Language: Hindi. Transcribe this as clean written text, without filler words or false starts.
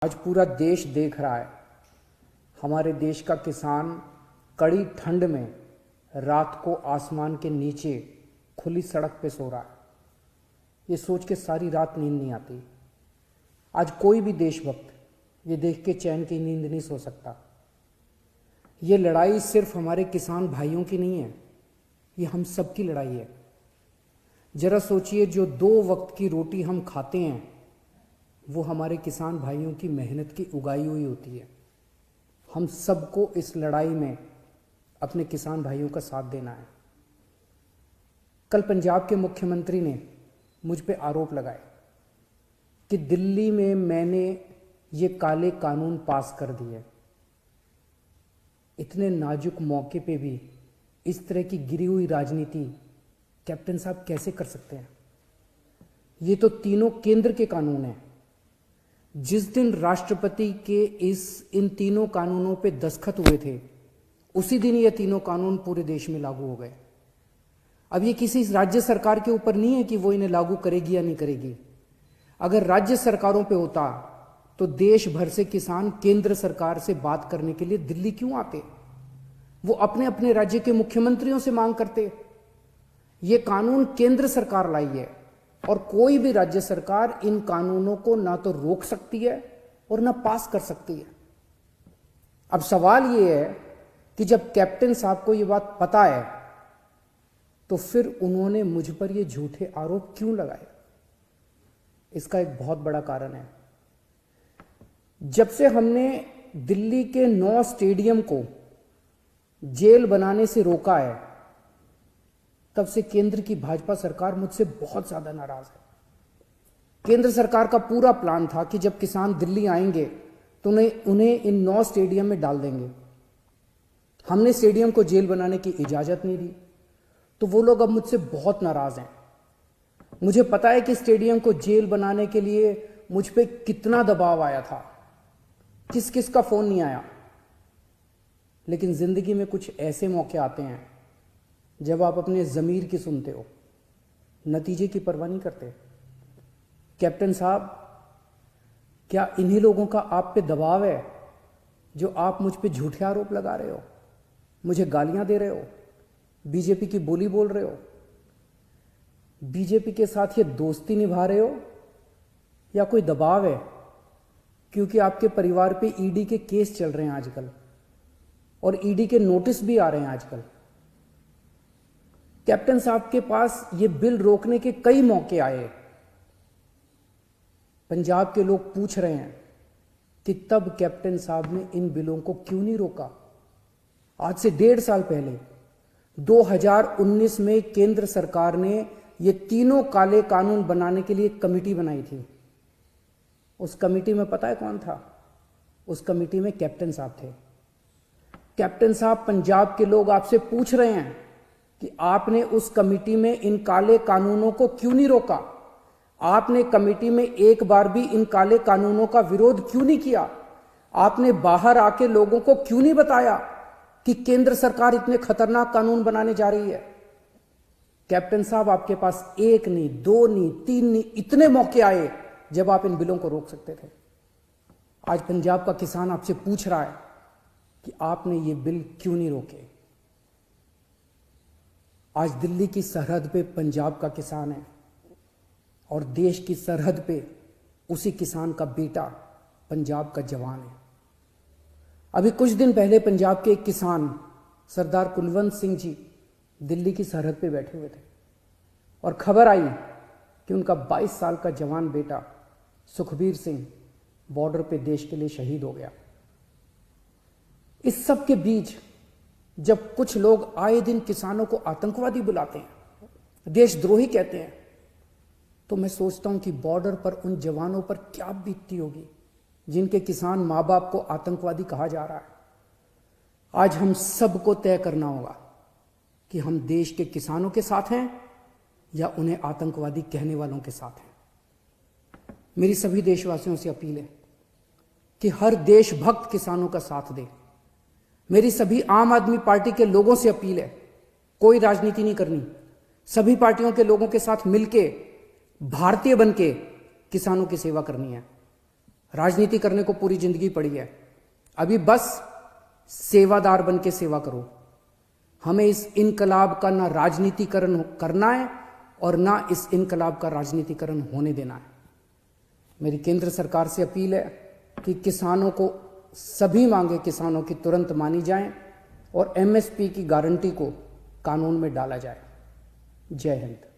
आज पूरा देश देख रहा है, हमारे देश का किसान कड़ी ठंड में रात को आसमान के नीचे खुली सड़क पे सो रहा है। ये सोच के सारी रात नींद नहीं आती। आज कोई भी देशभक्त ये देख के चैन की नींद नहीं सो सकता। ये लड़ाई सिर्फ हमारे किसान भाइयों की नहीं है, ये हम सब की लड़ाई है। जरा सोचिए, जो 2 वक्त की रोटी हम खाते हैं वो हमारे किसान भाइयों की मेहनत की उगाई हुई होती है। हम सबको इस लड़ाई में अपने किसान भाइयों का साथ देना है। कल पंजाब के मुख्यमंत्री ने मुझ पे आरोप लगाए कि दिल्ली में मैंने ये काले कानून पास कर दिए। इतने नाजुक मौके पे भी इस तरह की गिरी हुई राजनीति कैप्टन साहब कैसे कर सकते हैं? ये तो तीनों केंद्र के कानून हैं। जिस दिन राष्ट्रपति के इन तीनों कानूनों पे दस्तखत हुए थे, उसी दिन ये तीनों कानून पूरे देश में लागू हो गए। अब ये किसी राज्य सरकार के ऊपर नहीं है कि वो इन्हें लागू करेगी या नहीं करेगी। अगर राज्य सरकारों पे होता तो देश भर से किसान केंद्र सरकार से बात करने के लिए दिल्ली क्यों आते? वो अपने अपने राज्य के मुख्यमंत्रियों से मांग करते। ये कानून केंद्र सरकार लाई है और कोई भी राज्य सरकार इन कानूनों को ना तो रोक सकती है और ना पास कर सकती है। अब सवाल ये है कि जब कैप्टन साहब को ये बात पता है तो फिर उन्होंने मुझ पर ये झूठे आरोप क्यों लगाए? इसका एक बहुत बड़ा कारण है। जब से हमने दिल्ली के 9 स्टेडियम को जेल बनाने से रोका है, तब से केंद्र की भाजपा सरकार मुझसे बहुत ज्यादा नाराज है। केंद्र सरकार का पूरा प्लान था कि जब किसान दिल्ली आएंगे तो उन्हें इन 9 स्टेडियम में डाल देंगे। हमने स्टेडियम को जेल बनाने की इजाजत नहीं दी, तो वो लोग अब मुझसे बहुत नाराज हैं। मुझे पता है कि स्टेडियम को जेल बनाने के लिए मुझ पे कितना दबाव आया था, किस किस का फोन नहीं आया। लेकिन जिंदगी में कुछ ऐसे मौके आते हैं जब आप अपने ज़मीर की सुनते हो, नतीजे की परवाह नहीं करते। कैप्टन साहब, क्या इन्हीं लोगों का आप पे दबाव है जो आप मुझ पे झूठे आरोप लगा रहे हो, मुझे गालियां दे रहे हो, बीजेपी की बोली बोल रहे हो, बीजेपी के साथ ये दोस्ती निभा रहे हो, या कोई दबाव है क्योंकि आपके परिवार पे ईडी के केस चल रहे हैं आजकल और ईडी के नोटिस भी आ रहे हैं आजकल? कैप्टन साहब के पास ये बिल रोकने के कई मौके आए। पंजाब के लोग पूछ रहे हैं कि तब कैप्टन साहब ने इन बिलों को क्यों नहीं रोका? आज से 1.5 साल पहले 2019 में केंद्र सरकार ने ये तीनों काले कानून बनाने के लिए एक कमेटी बनाई थी। उस कमेटी में पता है कौन था? उस कमेटी में कैप्टन साहब थे। कैप्टन साहब, पंजाब के लोग आपसे पूछ रहे हैं कि आपने उस कमेटी में इन काले कानूनों को क्यों नहीं रोका? आपने कमेटी में एक बार भी इन काले कानूनों का विरोध क्यों नहीं किया? आपने बाहर आके लोगों को क्यों नहीं बताया कि केंद्र सरकार इतने खतरनाक कानून बनाने जा रही है? कैप्टन साहब, आपके पास 1 नहीं, 2 नहीं, 3 नहीं, इतने मौके आए जब आप इन बिलों को रोक सकते थे। आज पंजाब का किसान आपसे पूछ रहा है कि आपने ये बिल क्यों नहीं रोके। आज दिल्ली की सरहद पे पंजाब का किसान है और देश की सरहद पे उसी किसान का बेटा पंजाब का जवान है। अभी कुछ दिन पहले पंजाब के एक किसान सरदार कुलवंत सिंह जी दिल्ली की सरहद पे बैठे हुए थे और खबर आई कि उनका 22 साल का जवान बेटा सुखबीर सिंह बॉर्डर पे देश के लिए शहीद हो गया। इस सब के बीच जब कुछ लोग आए दिन किसानों को आतंकवादी बुलाते हैं, देशद्रोही कहते हैं, तो मैं सोचता हूं कि बॉर्डर पर उन जवानों पर क्या बीतती होगी जिनके किसान मां बाप को आतंकवादी कहा जा रहा है। आज हम सबको तय करना होगा कि हम देश के किसानों के साथ हैं या उन्हें आतंकवादी कहने वालों के साथ हैं। मेरी सभी देशवासियों से अपील है कि हर देशभक्त किसानों का साथ दे। मेरी सभी आम आदमी पार्टी के लोगों से अपील है, कोई राजनीति नहीं करनी, सभी पार्टियों के लोगों के साथ मिलके भारतीय बनके किसानों की सेवा करनी है। राजनीति करने को पूरी जिंदगी पड़ी है, अभी बस सेवादार बन के सेवा करो। हमें इस इनकलाब का ना राजनीतिकरण करना है और ना इस इनकलाब का राजनीतिकरण होने देना है। मेरी केंद्र सरकार से अपील है कि किसानों को सभी मांगे किसानों की तुरंत मानी जाएं और एमएसपी की गारंटी को कानून में डाला जाए। जय हिंद।